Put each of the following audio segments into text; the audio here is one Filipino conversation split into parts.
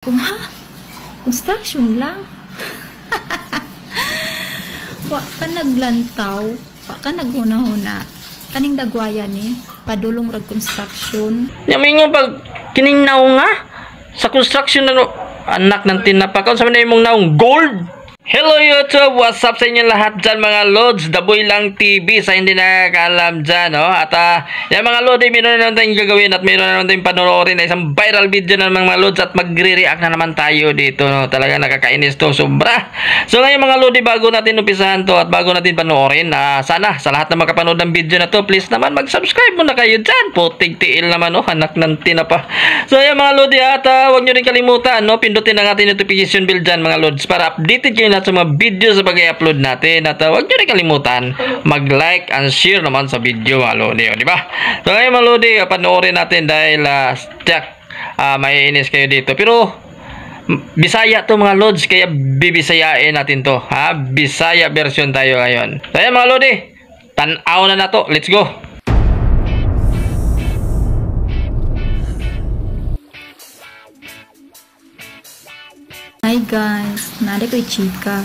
Kung construction lang. Wa ka naglantaw, wa ka naghuna-huna. Kaning dagwaya ni, padulong rag construction. Yamingo pag kiningnaw nga sa construction na anak ng tinapakaw sa manay mong naong gold. Hello YouTube! What's up sa inyo lahat dyan mga Lods? Daboy lang TV sa hindi nakakaalam dyan, no? At yung mga Lods, meron na naman tayong gagawin at meron na naman tayong panoorin na isang viral video na mga Lods at magre-react na naman tayo dito, no? Talaga nakakainis to, sobra. So ngayon mga Lods, bago natin umpisahan to at bago natin panoorin, sana sa lahat na makapanood ng video na to, please naman mag-subscribe muna kayo dyan. Putig tiil naman, no? Anak ng tinapa. So yung mga Lods, at huwag nyo rin kalimutan, no? Pindutin ang ating notification bell dyan mga Lods para updated kayo na sa mga video sa pag-i-upload natin. At huwag nyo rin kalimutan mag-like and share naman sa video mga Lodi, di ba? So ngayon mga Lodi, panoorin natin dahil maiinis kayo dito, pero Bisaya to mga Lods, kaya bibisayain natin to, ha? Bisaya version tayo ngayon. So ngayon mga Lodi, tanaw na to, let's go. Hi guys, nari ko'y chika.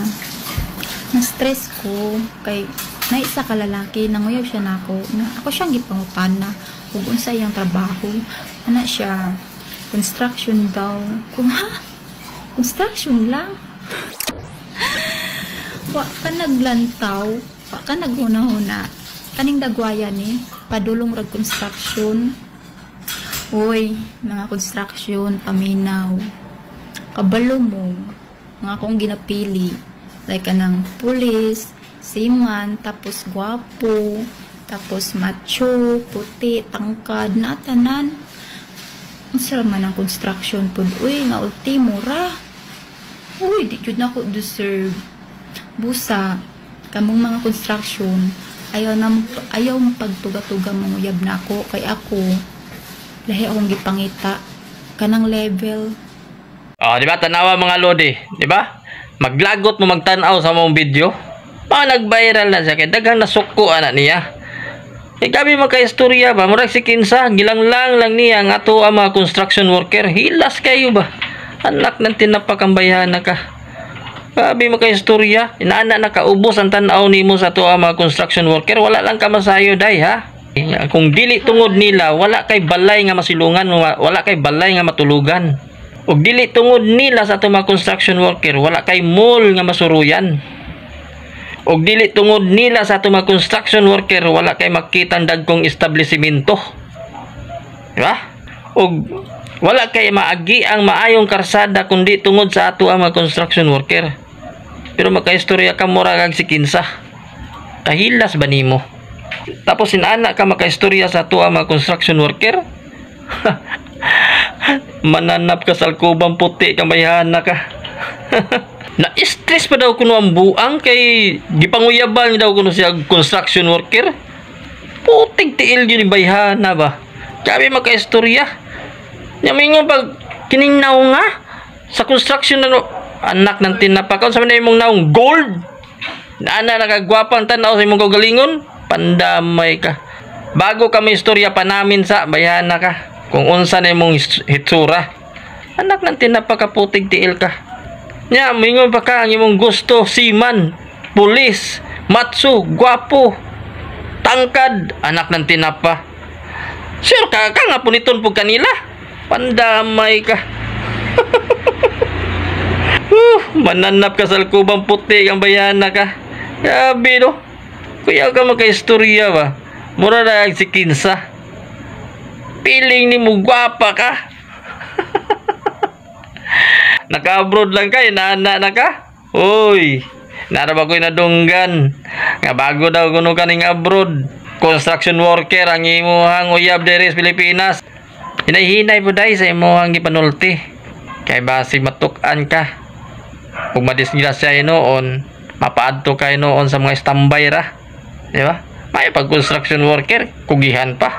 Na-stress ko kay naisa ka lalaki, nanguyaw siya na ako. Ako siyang gipangutan na kung unsa iyang trabaho. Ano siya? Construction daw. Construction lang? Wa ka naglantaw, wa ka naghuna-huna. Kaning dagwaya ni, padulong rag construction. Uy, mga construction, paminaw. Kabalo mo, nga akong ginapili. Like kanang pulis, siman, tapos gwapo, tapos macho, puti, tangkad, natanan. Ang sarap man ang construction po. Uy, nga ulti, mura. Uy, di yun ako deserve. Busa, kamong mga construction, ayaw mong pagtuga-tuga manguyab na ako. Kay ako, lahi akong gipangita. Kanang level. Oh, di ba? Tanawa mga Lodi, di ba? Maglagot mo magtanaw sa mong video. Mga nag-viral na siya kay daghang nasuko ana niya. Gabi maka-istorya ba? Murag si Kinsa, gilanglang lang niya nga to ang mga construction worker. Hilas kayo ba? Anak ng tinapakambayan na ka. Gabi maka-istorya, inaana na kaubos ang tanaw nimo sa to ang mga construction worker. Wala lang ka masayo day, ha? Kung dili tungod nila, wala kay balay nga masilungan, wala kay balay nga matulugan. Ug dili tungod nila sa ato mga construction worker, wala kay mall nga masuruyan. Ug dili tungod nila sa ato mga construction worker, wala kay makitang dagkong establishmento. Di ba? Ug wala kay maagi ang maayong karsada kundi tungod sa ato ang mga construction worker. Pero makaistorya ka mura kag si Kinsa. Kahilas ba nimo? Tapos sinana ka makaistorya sa ato ang mga construction worker? Mananap ka sa kubang puti, kamayhana ka. Na-stress pa daw kuno ang buang kay gipanguyabang daw kuno siya construction worker. Puting tiil yun bayhana ba? Kami makaistorya. Yamingo pag kiningnaw nga sa construction na anak ng tinapakaw sa manay mong naong gold. Naana nakagwapang tanaw sa imong kagalingon, pandamay ka. Bago kami istorya pa namin sa bayhana ka. Kung unsa na imong hitsura, anak ng tinapakaputig tiil ka. Nya, mingon pa ka ang imong gusto, siman, pulis, matso, gwapo, tangkad, anak ng tinapa. Sure ka nga puniton po kanila. Pandamay ka. Mananap ka sa kubang puti, ang bayana ka. Grabe no. Kuya ka makaistorya ba? Mura na si Kinsa. Piling ni mo gwapa ka. Naka-abroad lang ka, inaana na ka. Uy, naraba ko'y nadunggan. Nga bago daw kuno kaning abroad. Construction worker ang imuhang uyab diri sa Pilipinas. Hinay-hinay po dahi sa imuhang gipanulti. Kay basi matukan ka. Kung madisgrasya noon, mapaadto kayo noon sa mga standby ra. Di ba? May pag construction worker, kugihan pa.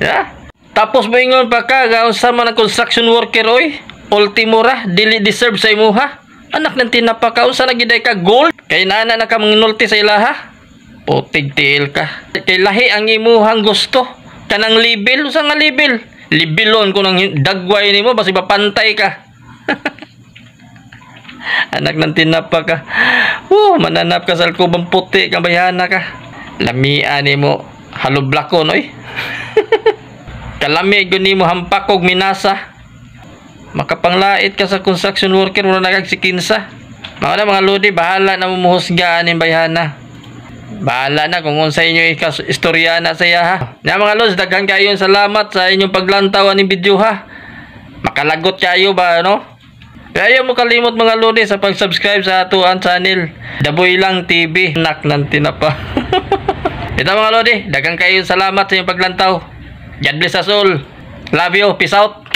Di ba? Tapos moingon pa ka, gaunsa man ang construction worker oy. Ultimo ra, dili deserve sa imuha. Anak ng tinapa ka, unsa na giday ka gold? Kay naana na ka manginulti sa ilaha. Putig tiil ka. Kay lahi ang imuhang gusto. Kanang libel, unsa nga libel? Libilon ko nang dagway nimo basi mapantay ka. Anak ng tinapa ka. Mananap ka sa alkubang puti kang bayana ka. Lamian ni mo halublakon oy. Kalami guni mo hampakog minasa. Makapanglait ka sa construction worker wala nagagsikinsa. Mga lodi, bahala na mumuhusgaan ng bayana. Bahala na kung unsa inyo istorya na saya ha. Ya mga lods, daghan kayo salamat sa inyong paglantaw aning video ha. Makalagot kayo ba no? Kaya mo kalimot mga lodi sa pag-subscribe sa atuan channel. Daboy lang TV, anak ng tinapa. Ito mga lodi, daghan kayo salamat sa inyong paglantaw. God bless us all. Love you. Peace out.